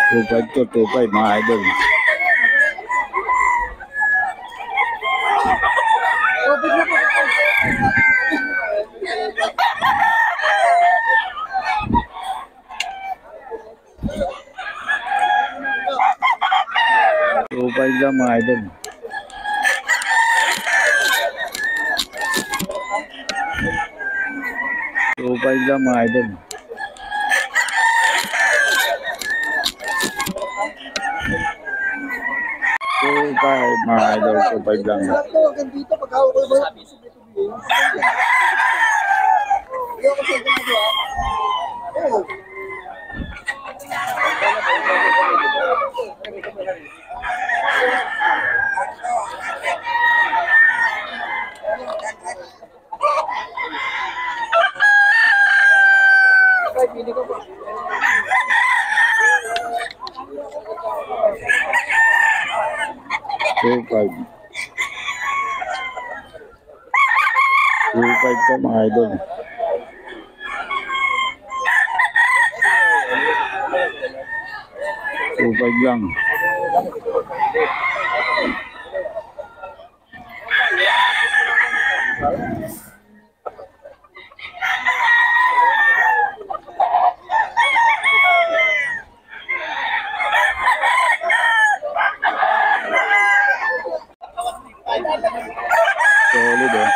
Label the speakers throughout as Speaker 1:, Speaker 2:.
Speaker 1: 2.5 to 2.5 mga idol. Lang mga idol. 2.5 lang mga idol. 2.5 mga idol. 2.5 lang. Two-five ka mga idol. Two-five lang. Solid eh.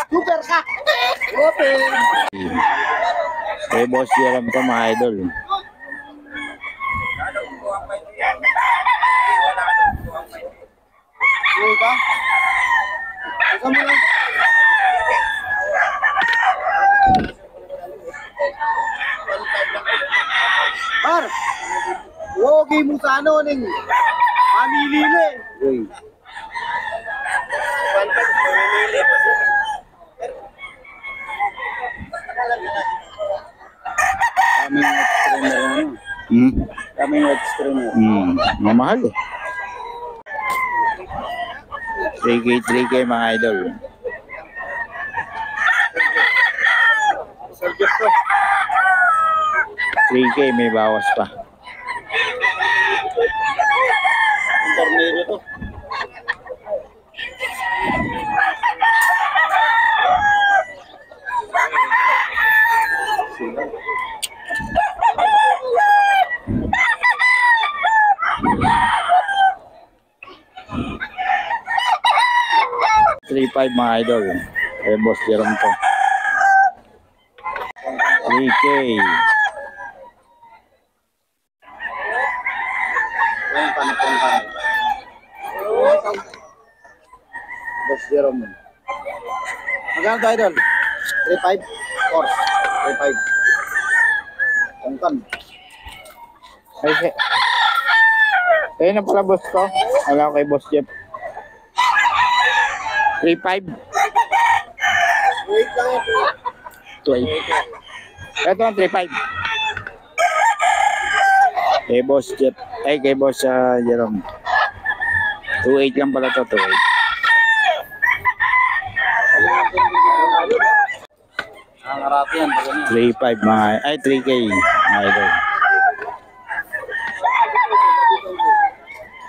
Speaker 1: Super ka! Open! Boss Jerome ka mga idol.
Speaker 2: Par, wogi mo sa ano ning mamilili. Kaming extreme.
Speaker 1: Mamahal eh. 3K mga idol. 3K may bawas pa.
Speaker 2: Tornado to.
Speaker 1: $3.5 mga idol. Boss Jerome to. 3K.
Speaker 2: Boss Jerome. Magkano tayo doon? 3.5? 4? 3.5. Tangkan.
Speaker 1: Ay, ayun na pala boss ko. Wala ko kay Boss Jeff. 3.5.
Speaker 2: Wait lang.
Speaker 1: 2.8. Ito ang 3.5. Kay Boss Jeff. Ay, kay Boss Jerome. 2.8 lang pala to. 2.8.
Speaker 2: Ang harap yan.
Speaker 1: 3.5 mga, ay 3K mga idol.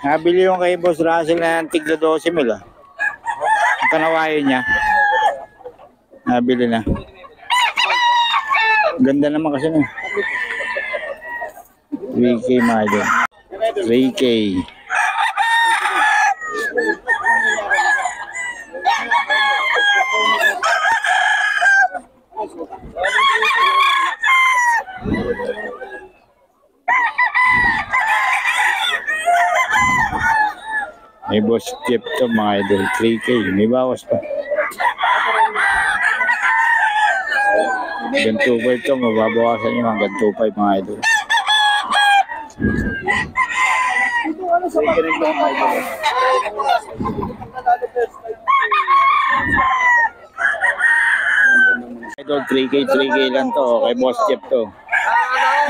Speaker 1: Nabili yung kay Boss Russell na tigla 12 mil ah. Ang kanawayo niya. Nabili na. Ganda naman kasi na. 3K mga idol. 3K. May Boss Jeff to mga idol. 3K. May bawas pa. Hanggang 2.5 to. Mababawasan nyo hanggang 2.5 mga idol. Idol 3K lang to. Kay Boss Jeff to.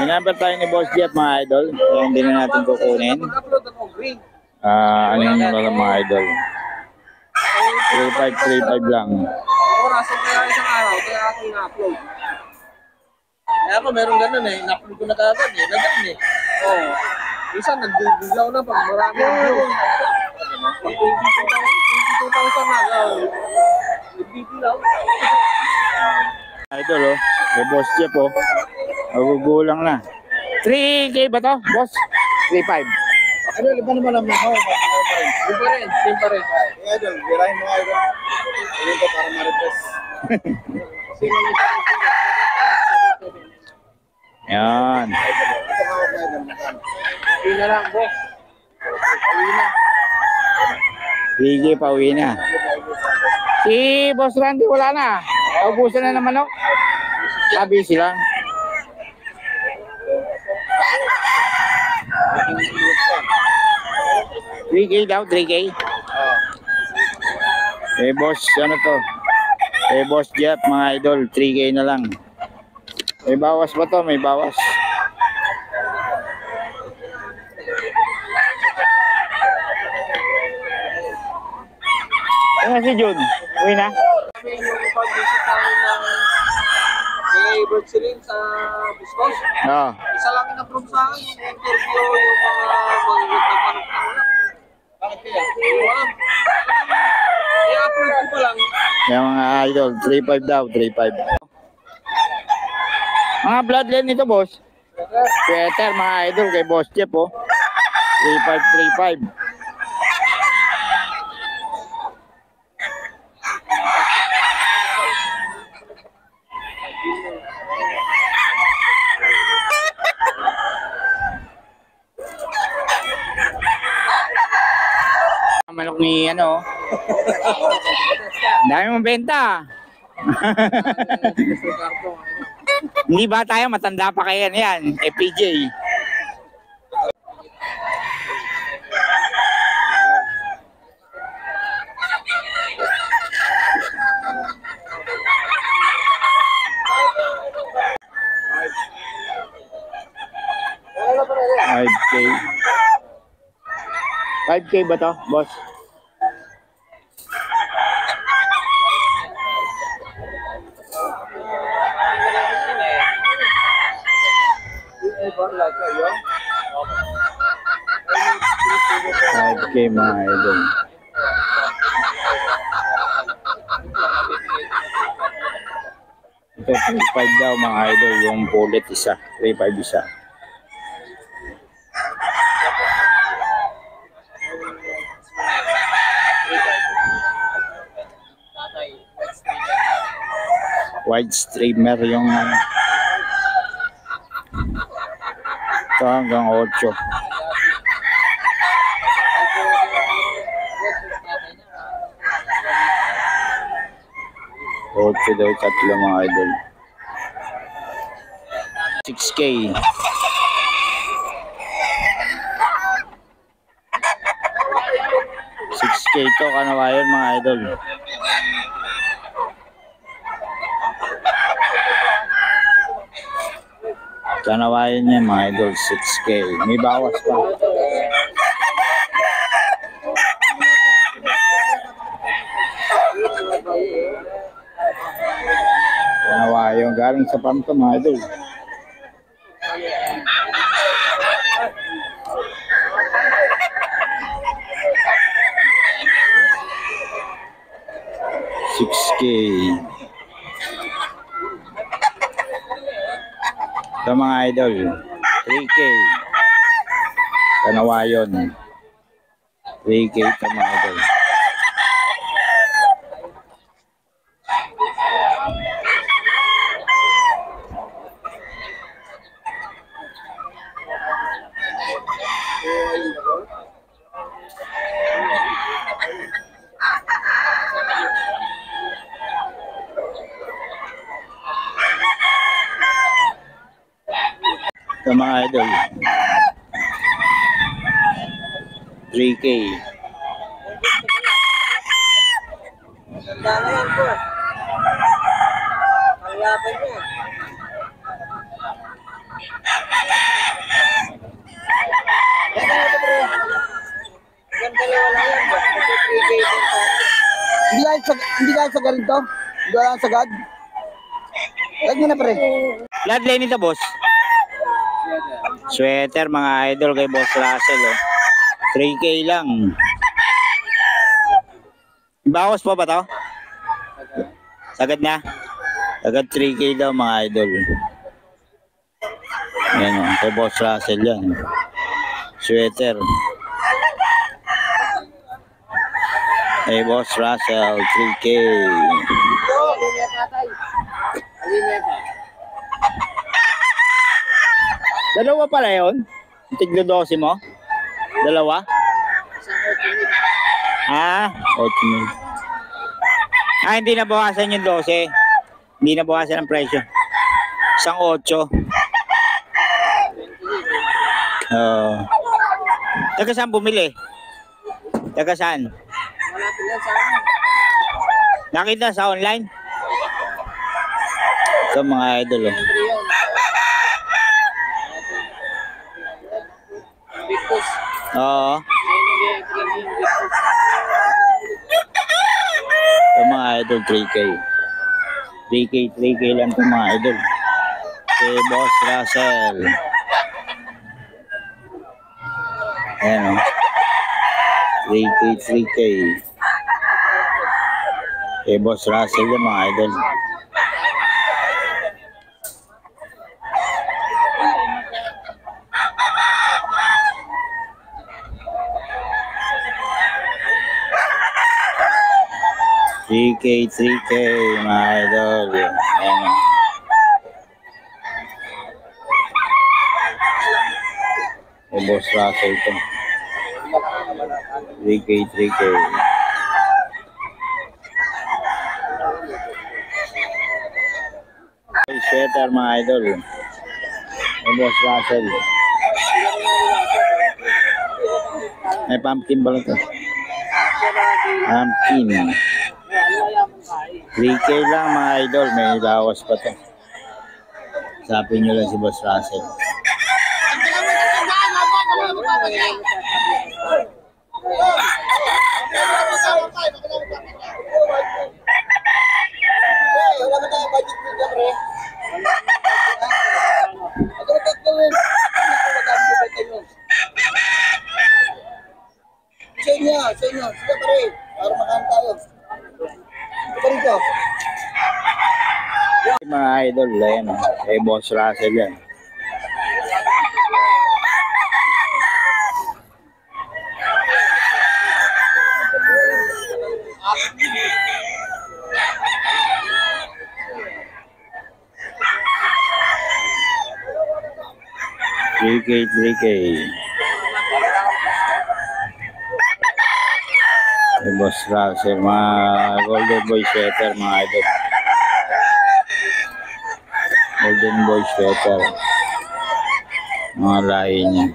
Speaker 1: May number tayo ni Boss Jeff mga idol. Kaya hindi na natin kukunin. Ano yung mga idol? 3.5 lang.
Speaker 2: Napasok kaya isang araw, kaya ako ina-upload. Kaya ako meron ganun eh, ina-upload ko na kagad eh, ganun eh. Oo. Isa, nagbibilaw na pag marami ang views. Pag 22,000 na, nagbibilaw.
Speaker 1: Idol, oh. May boss Jeff, oh. Magugulang na. 3K ba to, boss? 3.5.
Speaker 2: Ano, iba naman ang mga Yung pa rin, same pa rin. Kaya idol, birahin mo idol. Ayun ko para ma-repress. Sino na siya?
Speaker 1: Yan.
Speaker 2: Hindi na lang, boss. Uwi na.
Speaker 1: 3K pa uwi na. Si Boss Randy wala na. Naubusan na naman, oh. Sabi silang. 3K daw, 3K. Eh, boss, ano to? Eh, boss Jeff, mga idol, 3K na lang. May bawas ba to? May bawas. Ano si Jun? Uwi na?
Speaker 2: Kami yung pag-visit namin ng Bird Silim sa Bustos.
Speaker 1: Oo.
Speaker 2: Isa lang in-approve sa akin yung interview yung mga magiging manok na wala. Bakit kaya? Wala. I-approve ko pa lang.
Speaker 1: Yung mga idol, 3.5 daw, 3.5. Mga bloodline nito, boss. Sweater, mga idol, kay Boss Jeff, oh. 3.5, 3.5. Manok ni ano. Dami mong benta. Hindi ba tayo matanda pa kaya yan? FPJ. $5K. 5K ba to, boss? $5K mga idol. Ito 3.5 daw mga idol, yung bullet isa. 3.5 isa. White streamer yung ito hanggang 8. Daw tatlo mga idol. 6K. 6K to kanawayan mga idol. Kanawayan niya mga idol, 6K. May bawas pa. Kanawayan galing sa panto mga idol. $6K. Ito mga idol, 3K. Kanawayon. 3K ito mga idol. Ito mga idol, 3K.
Speaker 2: Ganda na yan po. Ang laban niya. Ganda na ito bro. Ganda na wala yan. Kasi 3K din sa akin.
Speaker 3: Hindi ka sagad rin to? Hindi ka sagad? Lag mo na pre.
Speaker 1: Bloodline nito, boss. Sweater, mga idol, kay Boss Russell, oh. 3K lang. Bawas pa ba to? Sagad na? Sagad 3K daw, mga idol. Yan, oh, kay Boss Russell yan. Sweater. Kay Boss Russell, 3K. Dalawa pala yun? Tiglo 12 mo? Dalawa? Ah, 8,000. Ah, hindi na bawasan yung 12. Hindi na bawasan ang presyo. Isang 8. Taga saan bumili? Taga saan?
Speaker 2: Malapit lang sa amin.
Speaker 1: Nakita sa online? Ito mga idol, oh.
Speaker 2: Victus.
Speaker 1: Oo. Ito mga idol, 3K. 3K lang ito mga idol. Kay Boss Russell. Ayan, oh. 3K. Kay Boss Russell yan mga idol. Three K mga idol. Ayan, oh. Kay Boss Russell ito. 3K. Sweater mga idol. Kay Boss Russell. May pumpkin ba ito? Pumpkin. 3K lang mga idol. May bawas pa to. Sapin nyo lang si Boss Russell.
Speaker 3: Wala mo tayong budget mo dyan pre. Ano ba gagawin? Magkano bibenta nyo? Sa inyo. Sige pre. Para makahan tayo. Ito rito.
Speaker 1: Mga idol, ayan, oh. Kay Boss Russell yan. Three K. Kay Boss Russell, mga Golden Boy sweater mga idol. Golden Boy sweater. Mga lahi niya.